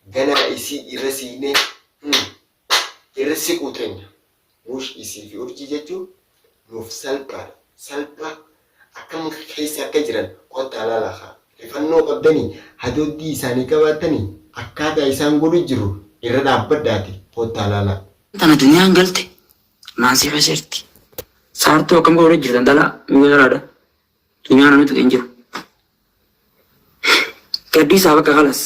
ganama isii irra siinee irra siquu teenya. Mush isii fi urjii jechuun nuuf salphaa akkam keessa akka jiran qottaa laalaa rifannoo qabdanii hadoodii isaanii qabaatanii akkaataa isaan godhu jiru irra dhaabbaddaati qottaa laalaa. Tana dunyaan galte maasii faseerti. Saartuu akkam godhu jirtan dhalaa miidhagaadha. Dunyaan nuti kan jiru. Gaddiisaa bakka kalas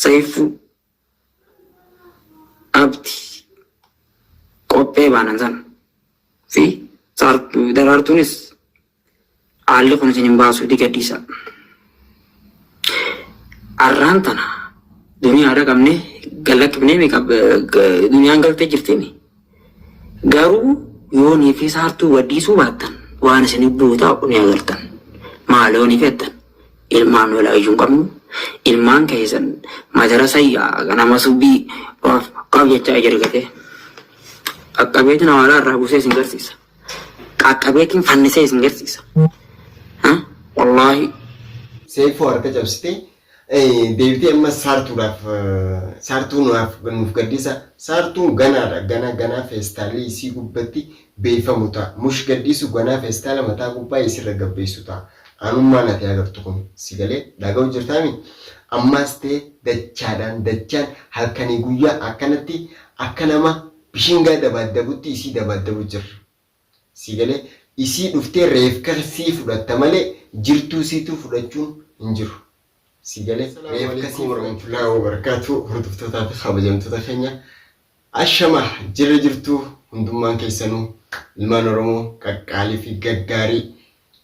Saifuu Abdi qophee baanan sana fi daraartuunis haalli kun isin hin baasuuti gaddiisa. Arraan tana duniyaadha qabnee galaqqibnee duniyaan galtee jirtini. Garuu yoonii fi saartuu waddiisuu baattan waan isin buutaa ni agartan. Maaloonii fettan ilmaan walaa iyyuu qabnu ilmaan keessan madarasa nama subbii qaab jechaa jirgate. Qaqqabeetiin hawaalaa irraa buusee isin garsiisa. Qaqqabeetiin fannisee isin garsiisa. Wallaahi. Saifuu harka cabsitee deebitee amma saartuu nuuf gaddisa. Saartuun ganaadha. Ganaa feestaalii isii gubbatti beefamu ta'a. Mush gaddisu ganaa feestaala mataa gubbaa isirra gabbeessu ta'a. Anummaan ati agartu kun si galee dhaga'u jirtaami. Ammaas ta'e dachaan halkanii guyyaa akkanatti akka nama bishingaa dabaaddabutti isii dabaaddabu jirra. Si galee isii dhuftee reefka sii fudhatta malee jirtuu siituu fudhachuun hin jiru. Si galee reefka sii warahmatullahi wabarakatuh hordoftoota fi kabajamtoota keenya ashama jirtuu hundummaan keessanuu ilmaan Oromoo qaqqaalii fi gaggaarii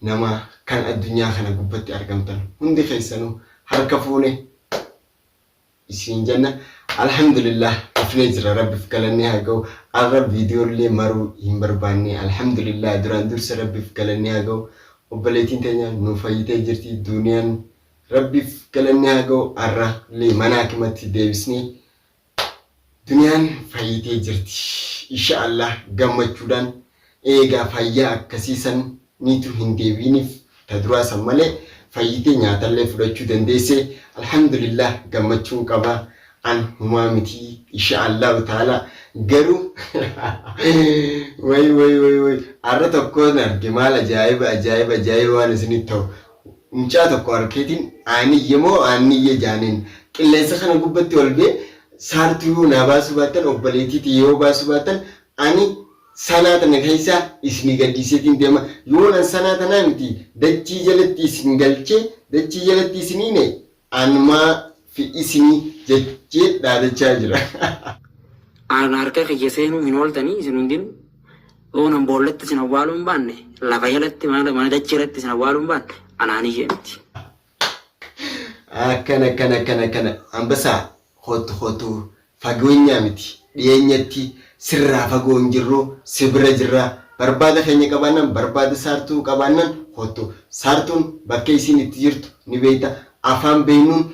nama kan addunyaa kana gubbatti argamtan hundi keessanuu harka fuune isin jenna. Alhamdulillah afnee jira rabbiif galannee haa ga'u. Arra viidiyoolee maruu hin barbaanne alhamdulillah duraan dursa rabbiif galannee haa ga'u. Obboleettiin teenya nu fayyitee jirti duniyaan rabbiif galannee haa ga'u. Arra lee mana hakimatti deebisnee duniyaan fayyitee jirti. Inshaallah gammachuudhaan eegaa fayyaa akkasiisan niitu hin deebiiniif ta duraa san malee fayyitee nyaatallee fudhachuu dandeesse. Alhamdulillah gammachuun qabaa. An humamiti inshaallah taala garuu way arra tokko narge maal ajaa'iba waan isinitti ta'u mucaa tokko harkeetiin aaniyye jaaniin qilleensa kana gubbatti ol bee saartuu naa baasuu baattan obboleettiitii yoo baasuu baattan ani sanaa tana keessaa isinii gaddiiseetiin deema yoonan sanaa tanaa miti dachii jalatti isin galchee dachii jalatti isiniine anmaa fi isinii jechee dhaadachaa jira. Aan harka kiyya seenuu hin ooltanii isin hundinuu oonan boollatti isin awwaaluu hin baanne lafa jalatti mana dachee irratti isin awwaaluu hin baanne anaan iyyee miti. Akkana ambasaa hotu fageenyaa miti dhiyeenyatti sirraa fagoo hin jirru sibira jirraa barbaada keenya qabaannan barbaada saartuu qabaannan hotu saartuun bakka isin itti jirtu ni beekta afaan beenuun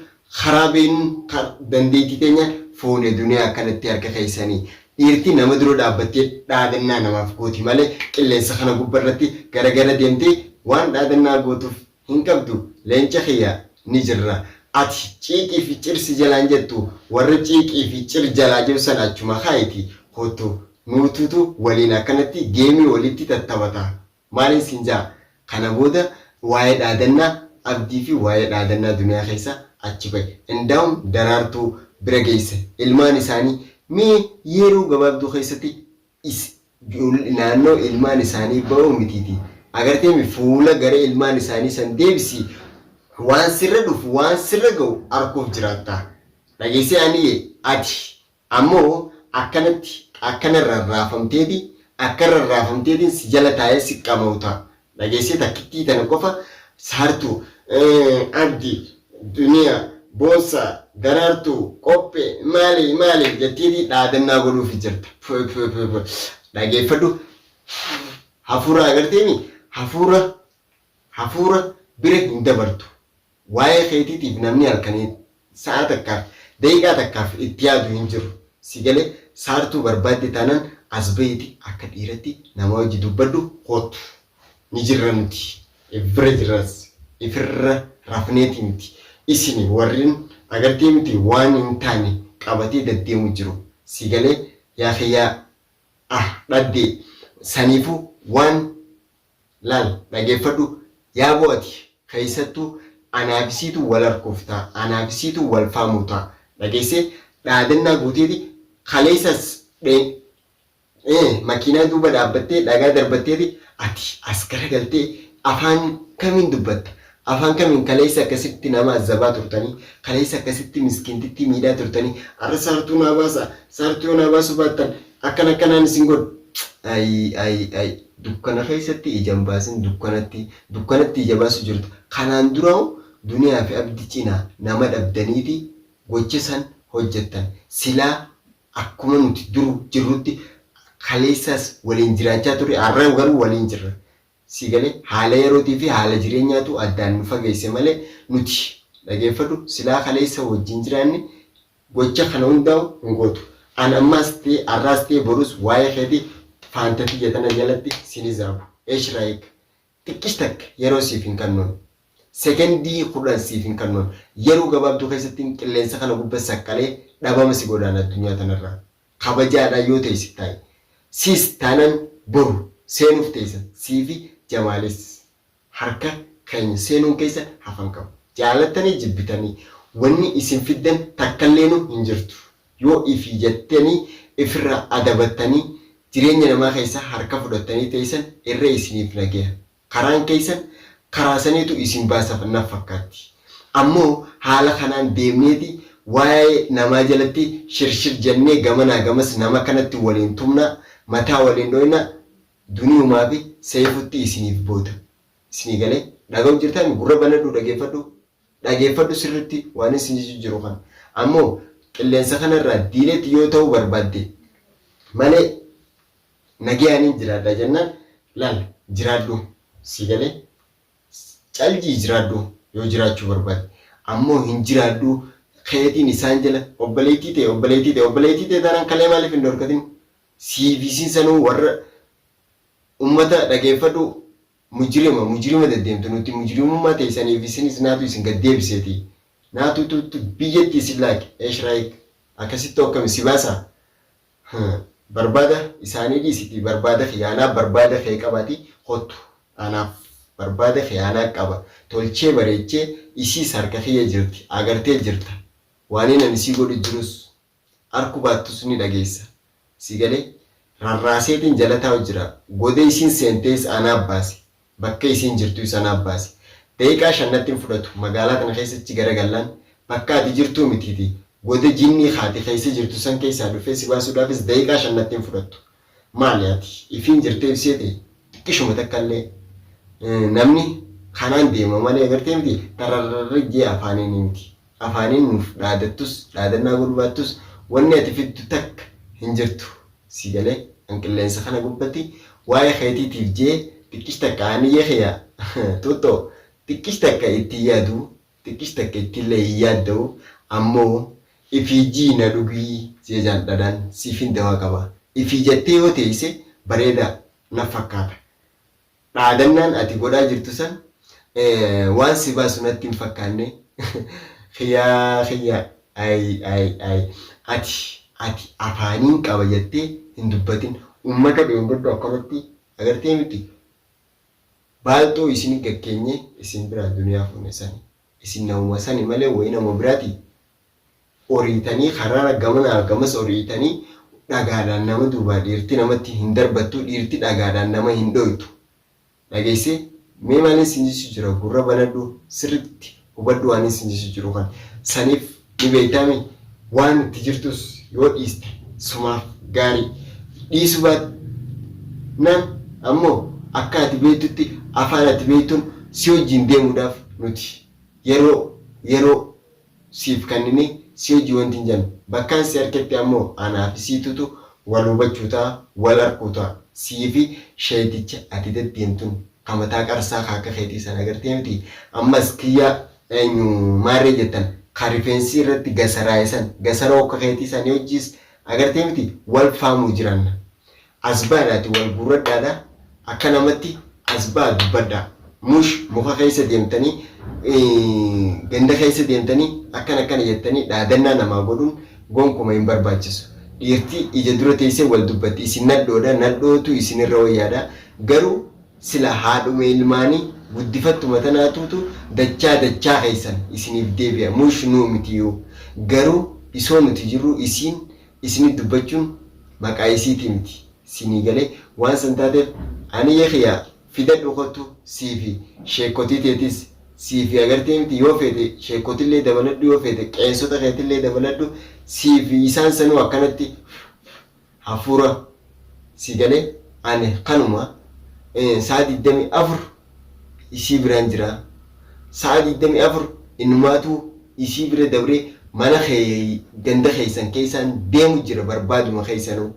karaa beenuun dandeettii teenya fuune duniyaa akkanatti harka keessanii dhiirti nama dura dhaabbattee dhaadannaa namaaf gooti malee qilleensa kana gubbarratti garagara deemtee waan dhaadannaa gootuuf hin qabdu. Leenca kiyya ni jirra ati ciiqii fi cirsi jalaan jettu warra ciiqii fi cir jalaa jiru sana achuma kaayiti hotu nuututu waliin akkanatti geemii walitti tattaphata. Maaliin sinjaa kana booda waa'ee dhaadannaa abdii fi waa'ee dhaadannaa duniyaa keessa achi bahe. Indaa'um daraartuu bira geesse ilmaan isaanii mee yeroo gabaabduu keessatti naannoo ilmaan isaanii ba'uu mitiiti. Agartee fuula gara ilmaan isaanii san deebisi waan sirra dhufu waan sirra ga'u arguuf jiraatta. Dhageessee ani ati ammoo akkanatti akkana rarraafamteetiin si jala taa'ee si qamauta. Dhageessee takkittii tana qofa saartuu abdii duniyaa boonsa daraartuu qophee maali jettiitii dhaadannaa godhuuf jirta. Dhageeffadhu hafuura agarteemi hafuura bira hin dabartu. Waa'ee keetiitiif namni halkanii sa'a takkaaf daqiiqaa takkaaf itti yaadu hin jiru. Si galee saartuu barbaadde taanaan as bahiiti akka dhiiratti nama hojii dubbadhu hootu ni jirra nuti bira jirras ifirra rafneeti miti. Isini warreen agartee miti waan hin taane qabatee deddeemu jiru si galee yaa khiyyaa dhaddee saniifuu waan laal dhageeffadhu yaa bo'ati keessattuu anaafisiitu wal harkooftaa anaafisiitu wal faamuutaa dhageessee dhaadannaa guuteeti kaleessas makiinaa duuba dhaabbattee dhagaa darbatteeti ati as garagaltee afaan kamiin dubbatta afaan kamiin kaleessa akkasitti nama azzabaa turtanii kaleessa akkasitti miskiintitti miidhaa turtanii arra saartuu naa baasa saartuu naa baasu baattan akkanaan isin godhu ay dukkana keessatti ijaan baasin dukkanatti ija baasu jirtu kanaan duraa'u duniyaa fi abdi cinaa nama dhabdaniiti gocha san hojjettan silaa akkuma nuti duru jirrutti kaleessas waliin jiraachaa ture har'a garuu waliin jirra si galee haala yerootii fi haala jireenyaatu addaan nu fageesse malee nuti dhageeffadhu silaa kaleessa wajjin jiraanne gocha kana hundaa'u hin gootu an ammaas ta'e har'aas ta'e borus waa'ee keetii faantatii jetana jalatti sinizaabu eeshraayik xiqqis takka yeroo siif hin kannoon sekendii 10 siif hin kannoon yeroo gabaabduu keessatti qilleensa kana gubbaa saqqalee dhabama si godhaan addunyaa tanarraa kabajaadhaa yoo ta'e si taa'e siis taanan boru seenuuf teessan siifi jamaales harka keenya seenuun keessa hafan qabu jaalattanii jibbitanii wanni isin fiddan takkalleenu hin jirtu yoo ifii jettanii ifirraa adabattanii jireenya namaa keessa harka fudhattanii teessan irra isiniif nagaya karaan keessan karaa saniitu isin baasaf naaf fakkaatti ammoo haala kanaan deemneeti waa'ee namaa jalatti shirshir jennee gamanaa gamas nama kanatti waliin tumna mataa waliin dhoyna duniyumaa fi seefutti isiniif boota isinii galee dhaga'u jirtan gurra banadhu dhageeffadhu sirritti waan isin jiru kan ammoo qilleensa kanarraa diineetti yoo ta'u barbaadde malee nagayaaniin jiraadha jennaan laal jiraadhu si galee caljii jiraadhu yoo jiraachuu barbaade ammoo hin jiraadhu keetiin isaan jala obboleettii ta'e taanaan kalee maaliif hin dorgatin siifisiin sanuu warra ummata dhageeffadhu mujirima deddeemtu nuti mujirimummaa ta'e saniif isinis naatu isin gaddeebiseeti naatu biyyatti isin laaqe eeshraayik akkasitti akkami si baasaa barbaada isaanii dhiisiti barbaada khiyaanaa barbaada kee qabaati hottu anaaf barbaada khiyaanaa qaba tolchee bareechee isiis harka kiyya jirti agartee jirta waan inni si godhu jirus harku baattus ni dhageessa si galee rarraaseetiin jalataa jira godee isiin seentees anaaf baasi bakka isiin jirtu isanaaf baasi daqiiqaa 5 fudhatu magaalaa kana keessatti garagallaan bakka ati jirtu mitiiti godee jinni haati keessa jirtu san keessaa dhufee si baasuudhaafis daqiiqaa 5 fudhatu maali ati ifiin jirtee ibseete xiqqishuma takkallee namni kanaan deema malee agartee miti tarararri jee afaaniin miti afaaniin nuuf dhaadattus dhaadannaa gurbaattus wanni ati fiddu takka hin jirtu si galee qilleensa kana gubbatti waa'ee keetiitiif jee xiqqis takka aniyee khaya toto xiqqis takka itti yaadu xiqqis takka itti illee yaadda'u ammoo ifii jiina dhugii jeejaan dhadhaan siifin dawaa qaba ifii jettee yoo teesse bareeda na fakkaata dhaadannaan ati godhaa jirtu san waan si baasu natti hin fakkaanne khiyyaa ay ati afaaniin qaba jettee hin dubbatin ummata dheengaddu akkanatti agartee miti baaltoo isin gakkeenye isin biraa duniyaa fuune sani isin namuma sani malee wayi nama biraati oriitanii karaa gamanaa gamas oriitanii dhagaadhaan nama duubaa dhiirti namatti hin darbattu dhiirti dhagaadhaan nama hin dhoytu dhageesse mee maaliin sinjisu jira gurra banadhu sirritti hubadhu waan sinjisu jiru kan saniif ni beeytame waan itti jirtus yoo dhiiste sumaaf gaarii dhiisu baat nan ammoo akka ati beektutti afaan ati beektuun si wajjin deemuudhaaf nuti yeroo siif kannine si hojii wanti hin jennu bakkaan si harkatti ammoo anaaf siitutu wal hubachuu ta'a wal arguu ta'a siifi sheeticha ati deddeemtuun kamataa qarsaa akka keetii sana agartee miti ammas kiyya maarree jettan karifeensi irratti gasaraayisan gasaroo akka keetii sana hojiis agartee miti wal faamuu jiranna asbaadhaati wal gurradhaadha akka namatti asbaa dubbadhaa mush muka keessa deemtanii ganda keessa deemtanii akkana jettanii dhaadannaa namaa godhuun gonkuma hin barbaachisu. Dhiirtii ija dura teessee wal dubbatti isin nadhoodha nadhootu isinirra wayyaadha garuu sila haadhuma ilmaanii guddifattuma tanaatuutu dachaa keessan isiniif deebi'a mush nuu miti yoo garuu isoo nuti jirru isinii dubbachuun maqaa isiitii miti isinii galee waan san taateef ani yeexiyaa fidadhu kottu siifi sheekotii teetis siifi agartee miti yoo feete sheekotillee dabaladhu yoo feete qeensota keetillee dabaladhu siifi isaan sanuu akkanatti hafuura si galee ani kanuma sa'a 24 isii biraan jira sa'a 24 innumaatu isii bira dabree mana ganda keessan keessaan deemu jira barbaaduma keessanuu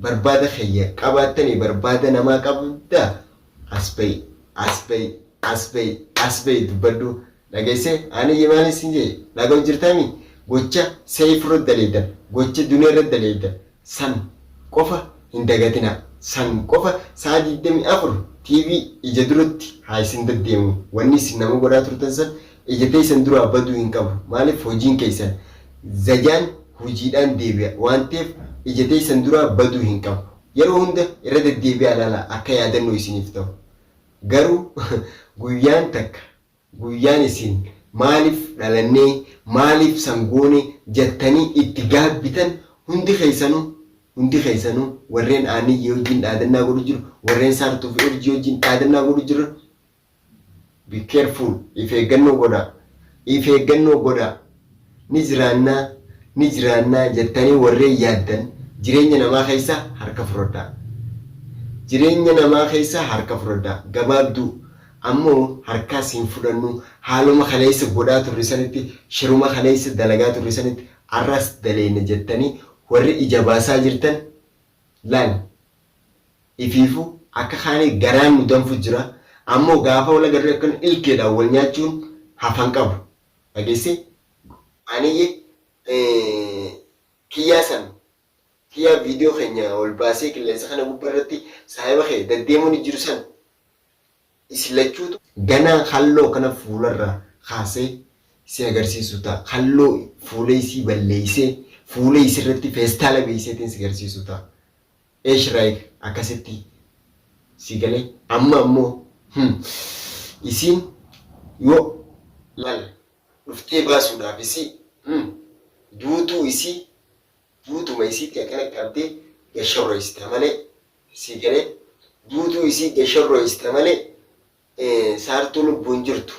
barbaada khayya qabaatanii barbaada namaa qabda asbay dubbadhu dhageesse ani yemaani sinje dhagaw jirtami gocha seefro daleedan gocha duneerra daleedan san qofa hin dagatina san qofa sa'a 24 TV ija duratti haa isin deddeemu wanni isin nama godhaa turtan san ija teessan dura baduu hin qabu maaliif hojiin keessan zajaan hojiidhaan deebi'a waan ta'eef ija teessan dura baduu hin qabu yeroo hunda irra deddeebi'a laala akka yaadannoo isiniif ta'u garuu guyyaan isin maaliif dhalannee maaliif sangoone jettanii itti gaabbitan hundi keessanuu warreen aaniyyi wajjin dhaadannaa godhu jiru warreen saartuu fi urjii wajjin dhaadannaa godhu jiru be careful if eeggannoo godha ni jiraannaa jettanii warreen yaaddan jireenya namaa keessaa harka fudhadhaa gabaabduu ammoo harkaas hin fudhannu haaluma kaleessa godhaa turre sanitti shiruma kaleessa dalagaa turre sanitti arras daleenne jettanii warri ija baasaa jirtan laal ifiifu akka kaanii garaan nu danfu jira ammoo gaafa wala garee akkan ilkeedhaan wal nyaachuun hafan qabu dhageesse ani kiyyaa viidiyoo keenya ol baasee qilleensa kana gubbarratti saahiba kee deddeemuun jiru san isilachuutu ganaa halloo kana fuularraa kaasee si agarsiisu ta'a halloo fuula isii balleessee fuula isirratti feestaala beeyseetiin si agarsiisu ta'a eeshiraayik akkasitti si galee amma ammoo isiin yoo laal dhuftee baasuudhaaf isii duutuma isiitti akkana qabdee gashorroyste malee si galee duutuu isii gashorroyste malee saartuu lubbuun jirtu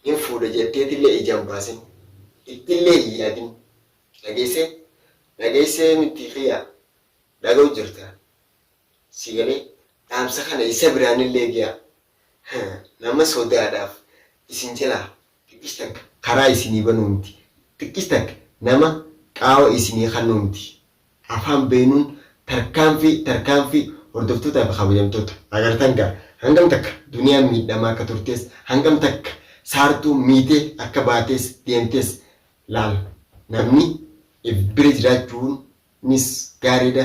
hin fuudha jetteetillee ijaan baasin ittillee hin yaadin dhageessee miti xiyyaa dhaga'u jirta si galee dhaamsa kana isa biraanillee giyaa nama sodaadhaaf isin jalaa xiqqis takka karaa isinii banuu miti xiqqis takka nama qaawa isinii kannuu miti afaan beenuun tarkaanfii hordoftootaaf kabajamtoota agartan gaa hangam takka duniyaan miidhamaa akka turtees hangam takka saartuu miitee akka baatees deemtees laal namni if bira jiraachuunis gaariidha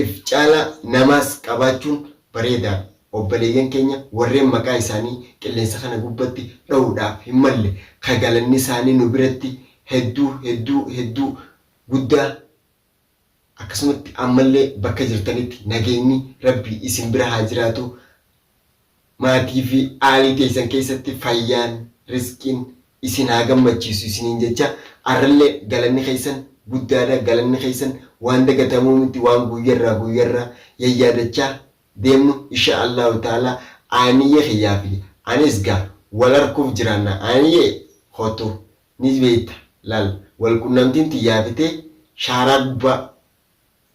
if caala namaas qabaachuun bareedaadha obboleeyyan keenya warreen maqaa isaanii qilleensa kana gubbatti dha'uudhaaf hin malle kagalanni isaanii nu biratti hedduu guddaa akkasumatti ammallee bakka jirtanitti nageenyi rabbii isin bira haa jiraatu maatii fi aalii teessan keessatti fayyaan riskiin isin haa gammachiisu isiniin jecha arrallee galanni keessan guddaadha galanni keessan waan dagatamuu miti waan guyyarraa yayyaadachaa deemnu insha Allahu ta'ala aaniyye xiyyaa fi anis gaa wal arguuf jiraanna aaniyye hotu ni beekta laal wal qunnamtiin xiyyaafitee shaaraa gubbaa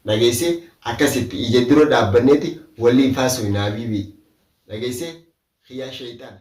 dhageesse akkasitti ija dura dhaabbanneeti walii faasuu hin habiibii dhageesse xiyyaa sheeytaan